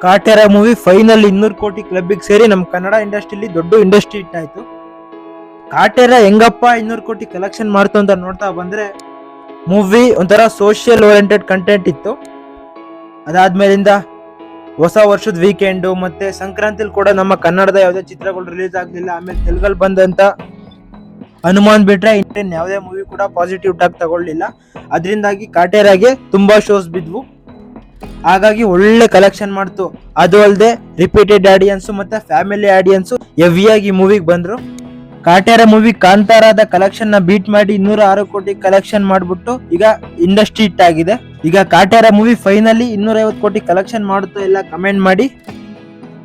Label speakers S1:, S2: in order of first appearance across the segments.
S1: Kaatera movie final 200 ಕೋಟಿ ಕ್ಲಬ್ಗೆ ಸೇರಿ ನಮ್ಮ ಕನ್ನಡ ಇಂಡಸ್ಟ್ರಿಲಿ ದೊಡ್ಡ ಇಂಡಸ್ಟ್ರಿ ಹಿಟ್ ಆಯ್ತು. ಕಾಟೇರ ಹೆಂಗಪ್ಪ 200 ಕೋಟಿ ಕಲೆಕ್ಷನ್ ಮಾಡ್ತು ಅಂತ ನೋಡ್ತಾ ಬಂದ್ರೆ, ಮೂವಿ ಒಂಥರ ಸೋಷಿಯಲ್ ಓರಿಯೆಂಟೆಡ್ ಕಂಟೆಂಟ್ ಇತ್ತು. ಅದಾದ್ಮೇಲಿಂದ ಹೊಸ ವರ್ಷದ ವೀಕೆಂಡು ಮತ್ತೆ ಸಂಕ್ರಾಂತಿಲಿ ಕೂಡ ನಮ್ಮ ಕನ್ನಡದ ಯಾವುದೇ ಚಿತ್ರಗಳು ರಿಲೀಸ್ ಆಗಲಿಲ್ಲ. ಆಮೇಲೆ ತೆಲುಗಲ್ಲಿ ಬಂದಂತ ಹನುಮಾನ್ ಬಿಟ್ರೆ ಇನ್ನೇನು ಯಾವುದೇ ಮೂವಿ ಕೂಡ ಪಾಸಿಟಿವ್ ಟಾಕ್ ತಗೊಳ್ಳಿಲ್ಲ. ಅದರಿಂದಾಗಿ ಕಾಟೇರಾಗೆ ತುಂಬಾ ಶೋಸ್ ಬಿದ್ವು. ಹಾಗಾಗಿ ಒಳ್ಳೆ ಕಲೆಕ್ಷನ್ ಮಾಡ್ತು. ಅದು ಅಲ್ಲದೆ ರಿಪೀಟೆಡ್ ಆಡಿಯನ್ಸ್ ಮತ್ತೆ ಫ್ಯಾಮಿಲಿ ಆಡಿಯನ್ಸ್ ಹೆವಿಯಾಗಿ ಮೂವಿಗೆ ಬಂದ್ರು. ಕಾಟೇರ ಮೂವಿ ಕಾಂತಾರದ ಕಲೆಕ್ಷನ್ ನ ಬೀಟ್ ಮಾಡಿ 206 ಕೋಟಿ ಕಲೆಕ್ಷನ್ ಮಾಡ್ಬಿಟ್ಟು ಈಗ ಇಂಡಸ್ಟ್ರಿ ಹಿಟ್ ಆಗಿದೆ. ಈಗ ಕಾಟೇರ ಮೂವಿ ಫೈನಲಿ 250 ಕೋಟಿ ಕಲೆಕ್ಷನ್ ಮಾಡುತ್ತೋ ಇಲ್ಲ ಕಮೆಂಟ್ ಮಾಡಿ.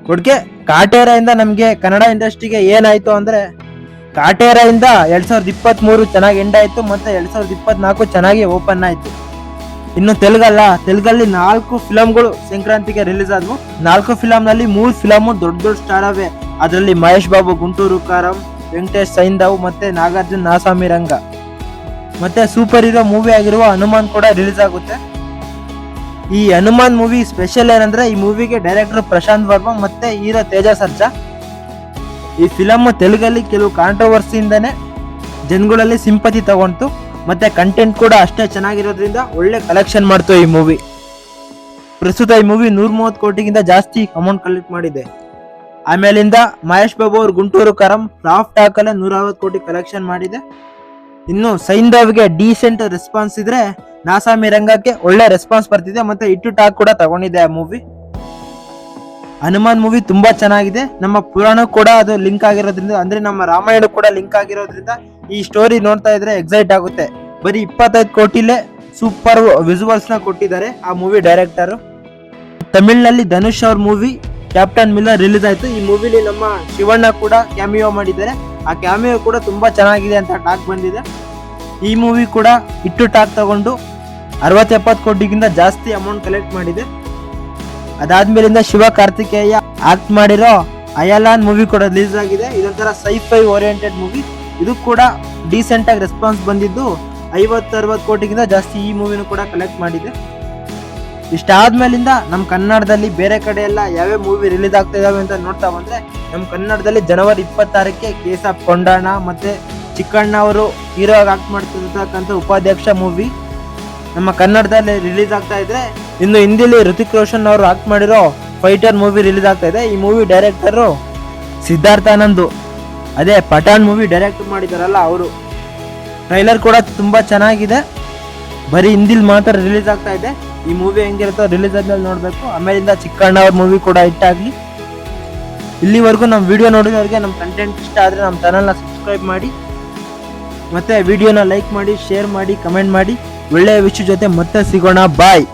S1: ಕೊಡ್ಕೆ ಕಾಟೇರ ಇಂದ ನಮ್ಗೆ ಕನ್ನಡ ಇಂಡಸ್ಟ್ರಿಗೆ ಏನಾಯ್ತು ಅಂದ್ರೆ, ಕಾಟೇರ ಇಂದ 2023 ಚೆನ್ನಾಗಿ ಎಂಡ್ ಆಯ್ತು ಮತ್ತೆ 2024 ಚೆನ್ನಾಗಿ ಓಪನ್ ಆಯ್ತು. ಇನ್ನು ತೆಲುಗಲ್ಲಿ 4 ಫಿಲಂಗಳು ಸಂಕ್ರಾಂತಿಗೆ ರಿಲೀಸ್ ಆದ್ವು. 4 ಫಿಲಂ ನಲ್ಲಿ 3 ಫಿಲಮ್ ದೊಡ್ಡ ಸ್ಟಾರ್ ಅವೇ. ಅದರಲ್ಲಿ ಮಹೇಶ್ ಬಾಬು ಗುಂಟೂರು ಕಾರಂ, ವೆಂಕಟೇಶ್ ಸೈಂದವ್ ಮತ್ತೆ ನಾಗಾರ್ಜುನ್ ನಾಸಾಮಿ ರಂಗ. ಮತ್ತೆ ಸೂಪರ್ ಹೀರೋ ಮೂವಿ ಆಗಿರುವ ಹನುಮಾನ್ ಕೂಡ ರಿಲೀಸ್ ಆಗುತ್ತೆ. ಈ ಹನುಮಾನ್ ಮೂವಿ ಸ್ಪೆಷಲ್ ಏನಂದ್ರೆ, ಈ ಮೂವಿಗೆ ಡೈರೆಕ್ಟರ್ ಪ್ರಶಾಂತ್ ವರ್ಮಾ ಮತ್ತೆ ಹೀರೋ ತೇಜ ಸರ್ಜಾ. ಈ ಫಿಲಮ್ ತೆಲುಗಲ್ಲಿ ಕೆಲವು ಕಾಂಟ್ರವರ್ಸಿಯಿಂದಾನೆ ಜನಗಳಲ್ಲಿ ಸಿಂಪತಿ ತಗೊಂತು. ಮತ್ತೆ ಕಂಟೆಂಟ್ ಕೂಡ ಅಷ್ಟೇ ಚೆನ್ನಾಗಿರೋದ್ರಿಂದ ಒಳ್ಳೆ ಕಲೆಕ್ಷನ್ ಮಾಡ್ತು ಈ ಮೂವಿ. ಪ್ರಸ್ತುತ ಈ ಮೂವಿ 130 ಕೋಟಿಗಿಂತ ಜಾಸ್ತಿ ಅಮೌಂಟ್ ಕಲೆಕ್ಟ್ ಮಾಡಿದೆ. ಆಮೇಲಿಂದ ಮಹೇಶ್ ಬಾಬು ಅವ್ರ ಗುಂಟೂರು ಕಾರಂ ಸಾಫ್ಟ್ ಟಾಕಲ್ಲೇ 150 ಕೋಟಿ ಕಲೆಕ್ಷನ್ ಮಾಡಿದೆ. ಇನ್ನು ಸೈಂದವ್ಗೆ ಡೀಸೆಂಟ್ ರೆಸ್ಪಾನ್ಸ್ ಇದ್ರೆ, ನಾಸಾಮಿ ರಂಗಕ್ಕೆ ಒಳ್ಳೆ ರೆಸ್ಪಾನ್ಸ್ ಬರ್ತಿದೆ ಮತ್ತೆ ಇಟ್ಟು ಟಾಕ್ ಕೂಡ ತಗೊಂಡಿದೆ ಆ ಮೂವಿ. ಹನುಮಾನ್ ಮೂವಿ ತುಂಬಾ ಚೆನ್ನಾಗಿದೆ. ನಮ್ಮ ಪುರಾಣ ಕೂಡ ಅದು ಲಿಂಕ್ ಆಗಿರೋದ್ರಿಂದ, ಅಂದ್ರೆ ನಮ್ಮ ರಾಮಾಯಣ ಕೂಡ ಲಿಂಕ್ ಆಗಿರೋದ್ರಿಂದ ಈ ಸ್ಟೋರಿ ನೋಡ್ತಾ ಇದ್ರೆ ಎಕ್ಸೈಟ್ ಆಗುತ್ತೆ. ಬರೀ 25 ಕೋಟಿಲೇ ಸೂಪರ್ ವಿಜುವಲ್ಸ್ ನ ಕೊಟ್ಟಿದ್ದಾರೆ ಆ ಮೂವಿ ಡೈರೆಕ್ಟರ್. ತಮಿಳ್ನಲ್ಲಿ ಧನುಷ್ ಅವ್ರ ಮೂವಿ ಕ್ಯಾಪ್ಟನ್ ಮಿಲ್ಲರ್ ರಿಲೀಸ್ ಆಯ್ತು. ಈ ಮೂವಿಲಿ ನಮ್ಮ ಶಿವಣ್ಣ ಕೂಡ ಕ್ಯಾಮಿಯೋ ಮಾಡಿದ್ದಾರೆ. ಆ ಕ್ಯಾಮಿಯೋ ಕೂಡ ತುಂಬಾ ಚೆನ್ನಾಗಿದೆ ಅಂತ ಟಾಕ್ ಬಂದಿದೆ. ಈ ಮೂವಿ ಕೂಡ ಇಟ್ಟು ಟಾಕ್ ತಗೊಂಡು 60-70 ಕೋಟಿಗಿಂತ ಜಾಸ್ತಿ ಅಮೌಂಟ್ ಕಲೆಕ್ಟ್ ಮಾಡಿದೆ. ಅದಾದ್ಮೇಲಿಂದ ಶಿವ ಕಾರ್ತಿಕೇಯ ಆಕ್ಟ್ ಮಾಡಿರೋ ಅಯಲಾನ್ ಮೂವಿ ಕೂಡ ರಿಲೀಸ್ ಆಗಿದೆ. ಇದೊಂಥರ ಸೈಫೈ ಓರಿಯೆಂಟೆಡ್ ಮೂವಿ. ಇದು ಕೂಡ ಡೀಸೆಂಟ್ ಆಗಿ ರೆಸ್ಪಾನ್ಸ್ ಬಂದಿದ್ದು 50-60 ಕೋಟಿಗಿಂತ ಜಾಸ್ತಿ ಈ ಮೂವಿನೂ ಕೂಡ ಕಲೆಕ್ಟ್ ಮಾಡಿದೆ. ಇಷ್ಟಾದ್ಮೇಲಿಂದ ನಮ್ಮ ಕನ್ನಡದಲ್ಲಿ ಬೇರೆ ಕಡೆ ಎಲ್ಲ ಯಾವ್ಯಾವ ಮೂವಿ ರಿಲೀಸ್ ಆಗ್ತಾ ಇದಾವೆ ಅಂತ ನೋಡ್ತಾ ಬಂದ್ರೆ, ನಮ್ಮ ಕನ್ನಡದಲ್ಲಿ ಜನವರಿ 26ಕ್ಕೆ ಕೇಸಪ್ ಕೊಂಡಾಣ ಮತ್ತೆ ಚಿಕ್ಕಣ್ಣ ಅವರು ಹೀರೋ ಆಗಿ ಆಕ್ಟ್ ಮಾಡ್ತಿರ್ತಕ್ಕಂಥ ಉಪಾಧ್ಯಕ್ಷ ಮೂವಿ ನಮ್ಮ ಕನ್ನಡದಲ್ಲಿ ರಿಲೀಸ್ ಆಗ್ತಾ ಇದ್ರೆ, ಇನ್ನು ಹಿಂದಿಲಿ ಋತಿಕ್ ರೋಷನ್ ಅವರು ಆಕ್ಟ್ ಮಾಡಿರೋ ಫೈಟರ್ ಮೂವಿ ರಿಲೀಸ್ ಆಗ್ತಾ ಇದೆ. ಈ ಮೂವಿ ಡೈರೆಕ್ಟರು ಸಿದ್ಧಾರ್ಥ ಆನಂದ್, ಅದೇ ಪಠಾಣ್ ಮೂವಿ ಡೈರೆಕ್ಟ್ ಮಾಡಿದಾರಲ್ಲ ಅವರು. ಟ್ರೈಲರ್ ಕೂಡ ತುಂಬಾ ಚೆನ್ನಾಗಿದೆ. ಬರೀ ಹಿಂದಿಲ್ ಮಾತ್ರ ರಿಲೀಸ್ ಆಗ್ತಾ ಇದೆ. ಈ ಮೂವಿ ಹೆಂಗಿರುತ್ತೋ ರಿಲೀಸ್ ಆದ್ಮೇಲೆ ನೋಡ್ಬೇಕು. ಆಮೇಲಿಂದ ಚಿಕ್ಕಣ್ಣ ಅವ್ರ ಮೂವಿ ಕೂಡ ಹಿಟ್ ಆಗ್ಲಿ. ಇಲ್ಲಿವರೆಗೂ ನಮ್ಮ ವಿಡಿಯೋ ನೋಡಿದವ್ರಿಗೆ ನಮ್ಮ ಕಂಟೆಂಟ್ ಇಷ್ಟ ಆದ್ರೆ ನಮ್ಮ ಚಾನಲ್ನ ಸಬ್ಸ್ಕ್ರೈಬ್ ಮಾಡಿ ಮತ್ತೆ ವಿಡಿಯೋನ ಲೈಕ್ ಮಾಡಿ, ಶೇರ್ ಮಾಡಿ, ಕಮೆಂಟ್ ಮಾಡಿ. ಒಳ್ಳೆಯ ವಿಷಯ ಜೊತೆ ಮತ್ತೆ ಸಿಗೋಣ. ಬಾಯ್.